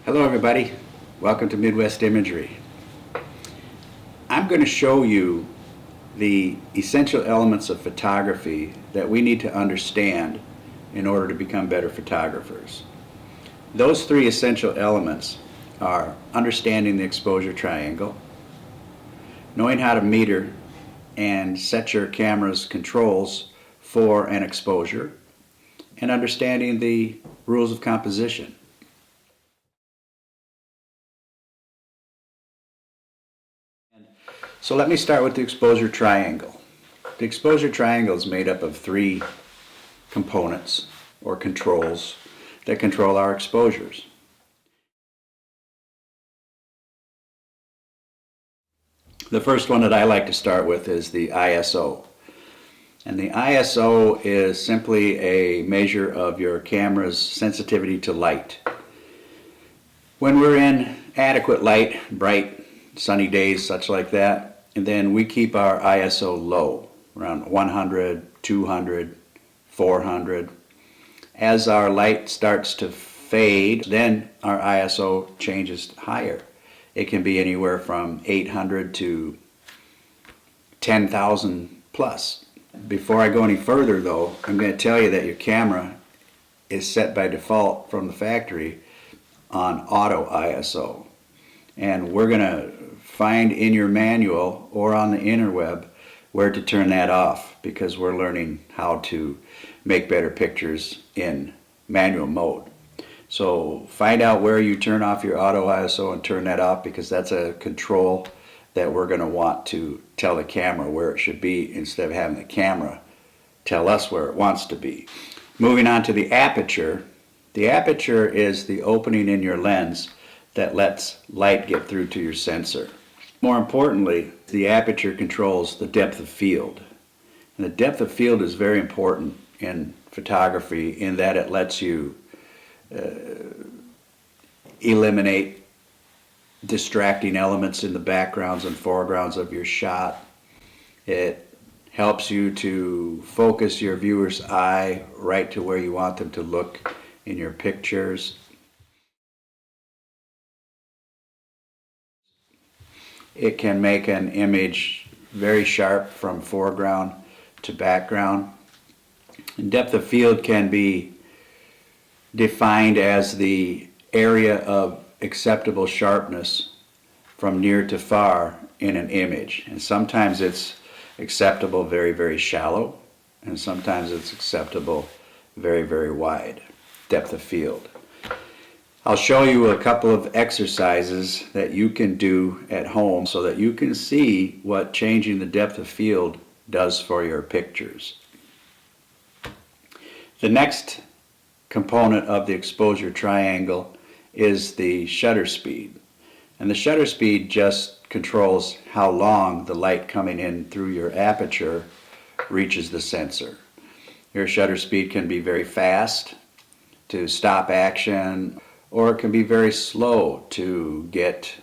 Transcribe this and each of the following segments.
Hello everybody, welcome to Midwest Imagery. I'm going to show you the essential elements of photography that we need to understand in order to become better photographers. Those three essential elements are understanding the exposure triangle, knowing how to meter and set your camera's controls for an exposure, and understanding the rules of composition. So let me start with the exposure triangle. The exposure triangle is made up of three components or controls that control our exposures. The first one that I like to start with is the ISO. And the ISO is simply a measure of your camera's sensitivity to light. When we're in adequate light, bright, sunny days, such like that, and then we keep our ISO low, around 100, 200, 400. As our light starts to fade, then our ISO changes higher. It can be anywhere from 800 to 10,000 plus. Before I go any further though, I'm going to tell you that your camera is set by default from the factory on auto ISO. And we're going to find in your manual or on the interweb where to turn that off, because we're learning how to make better pictures in manual mode. So find out where you turn off your auto ISO and turn that off, because that's a control that we're going to want to tell the camera where it should be instead of having the camera tell us where it wants to be. Moving on to the aperture. The aperture is the opening in your lens that lets light get through to your sensor. More importantly, the aperture controls the depth of field. And the depth of field is very important in photography in that it lets you eliminate distracting elements in the backgrounds and foregrounds of your shot. It helps you to focus your viewer's eye right to where you want them to look in your pictures. It can make an image very sharp from foreground to background. And depth of field can be defined as the area of acceptable sharpness from near to far in an image. And sometimes it's acceptable very, very shallow, and sometimes it's acceptable very, very wide. Depth of field. I'll show you a couple of exercises that you can do at home so that you can see what changing the depth of field does for your pictures. The next component of the exposure triangle is the shutter speed. And the shutter speed just controls how long the light coming in through your aperture reaches the sensor. Your shutter speed can be very fast to stop action, or it can be very slow to get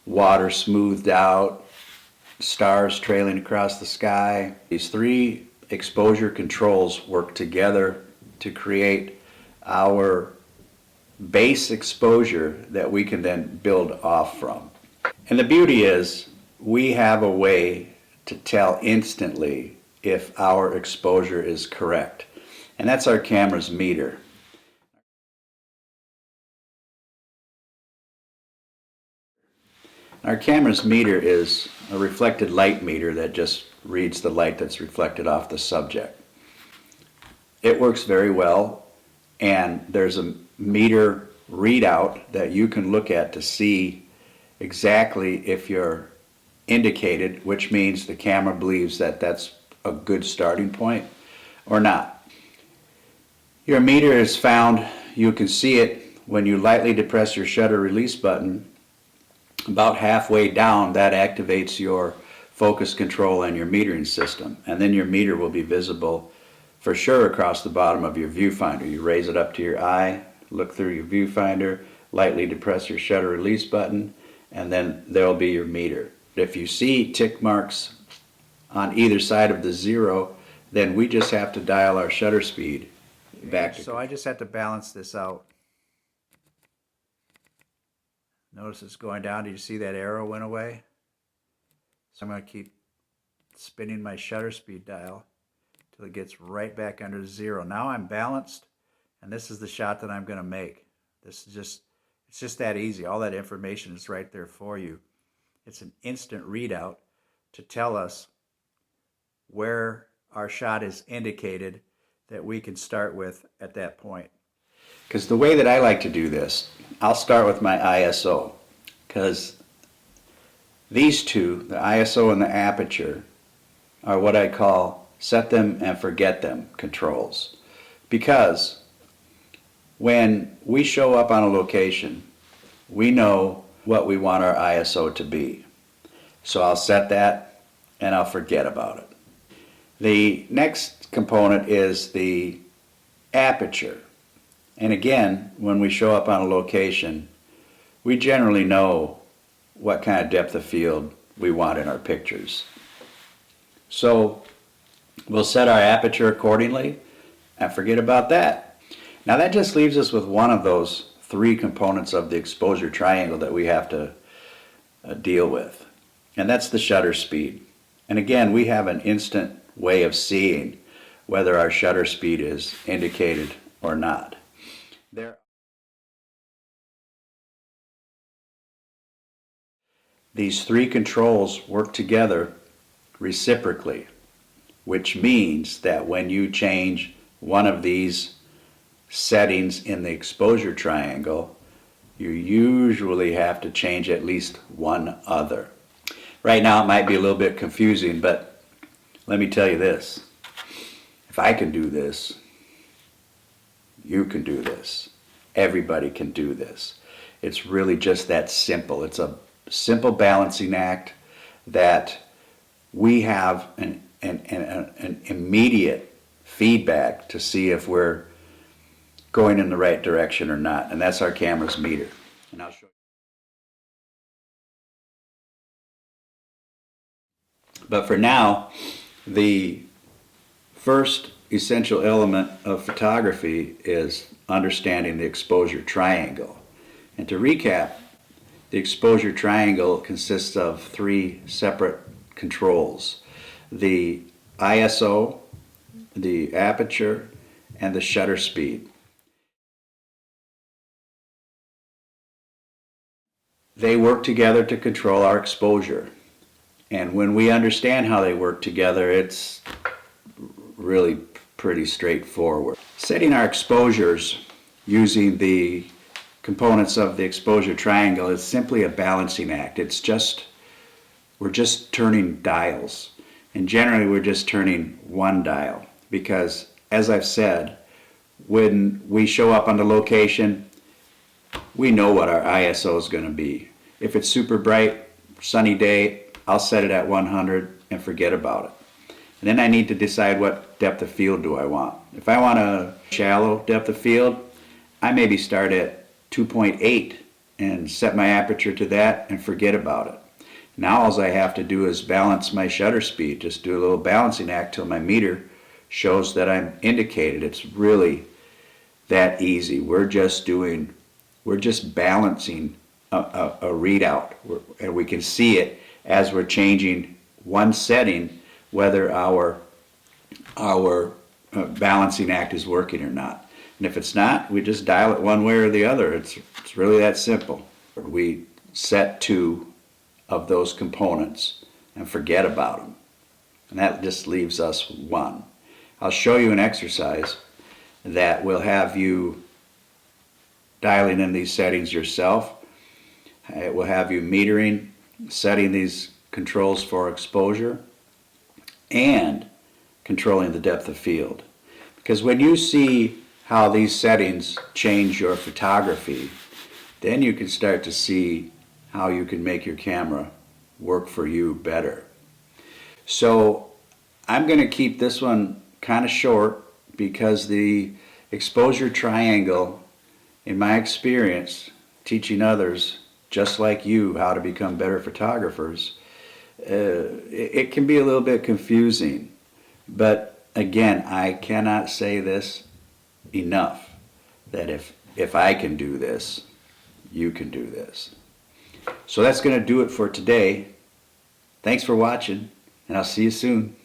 water smoothed out, stars trailing across the sky. These three exposure controls work together to create our base exposure that we can then build off from. And the beauty is we have a way to tell instantly if our exposure is correct. And that's our camera's meter. Our camera's meter is a reflected light meter that just reads the light that's reflected off the subject. It works very well, and there's a meter readout that you can look at to see exactly if you're indicated, which means the camera believes that that's a good starting point or not. Your meter is found, you can see it when you lightly depress your shutter release button. About halfway down, that activates your focus control and your metering system, and then your meter will be visible for sure across the bottom of your viewfinder. You raise it up to your eye, look through your viewfinder, lightly depress your shutter release button, and then there'll be your meter. If you see tick marks on either side of the zero, then we just have to dial our shutter speed back to control. So I just have to balance this out. Notice it's going down. Did you see that arrow went away? So I'm going to keep spinning my shutter speed dial till it gets right back under 0. Now I'm balanced, and this is the shot that I'm going to make. This is just, it's just that easy. All that information is right there for you. It's an instant readout to tell us where our shot is indicated that we can start with at that point. Because the way that I like to do this, I'll start with my ISO, because these two, the ISO and the aperture, are what I call set them and forget them controls. Because when we show up on a location, we know what we want our ISO to be. So I'll set that and I'll forget about it. The next component is the aperture. And again, when we show up on a location, we generally know what kind of depth of field we want in our pictures. So we'll set our aperture accordingly and forget about that. Now that just leaves us with one of those 3 components of the exposure triangle that we have to deal with. And that's the shutter speed. And again, we have an instant way of seeing whether our shutter speed is indicated or not. These 3 controls work together reciprocally, which means that when you change one of these settings in the exposure triangle, you usually have to change at least one other. Right now it might be a little bit confusing, but let me tell you this. If I can do this, you can do this. Everybody can do this. It's really just that simple. It's a simple balancing act that we have an immediate feedback to see if we're going in the right direction or not, and that's our camera's meter. And I'll show you. But for now, the first essential element of photography is understanding the exposure triangle. And to recap, the exposure triangle consists of 3 separate controls: the ISO, the aperture, and the shutter speed. They work together to control our exposure. And when we understand how they work together, it's really pretty straightforward. Setting our exposures using the components of the exposure triangle is simply a balancing act. We're just turning dials. And generally we're just turning one dial, because as I've said, when we show up on the location, we know what our ISO is going to be. If it's super bright, sunny day, I'll set it at 100 and forget about it. And then I need to decide what depth of field do I want. If I want a shallow depth of field, I maybe start at 2.8 and set my aperture to that and forget about it. Now all I have to do is balance my shutter speed, just do a little balancing act till my meter shows that I'm indicated. It's really that easy. We're just balancing a readout, and we can see it as we're changing one setting, whether our balancing act is working or not. And if it's not, we just dial it one way or the other. It's really that simple. We set 2 of those components and forget about them. And that just leaves us 1. I'll show you an exercise that will have you dialing in these settings yourself. It will have you metering, setting these controls for exposure, and controlling the depth of field. Because when you see how these settings change your photography, then you can start to see how you can make your camera work for you better. So I'm going to keep this one kind of short, because the exposure triangle, in my experience, teaching others just like you how to become better photographers, it can be a little bit confusing. But again, I cannot say this enough, that if I can do this, you can do this. So that's going to do it for today. Thanks for watching, and I'll see you soon.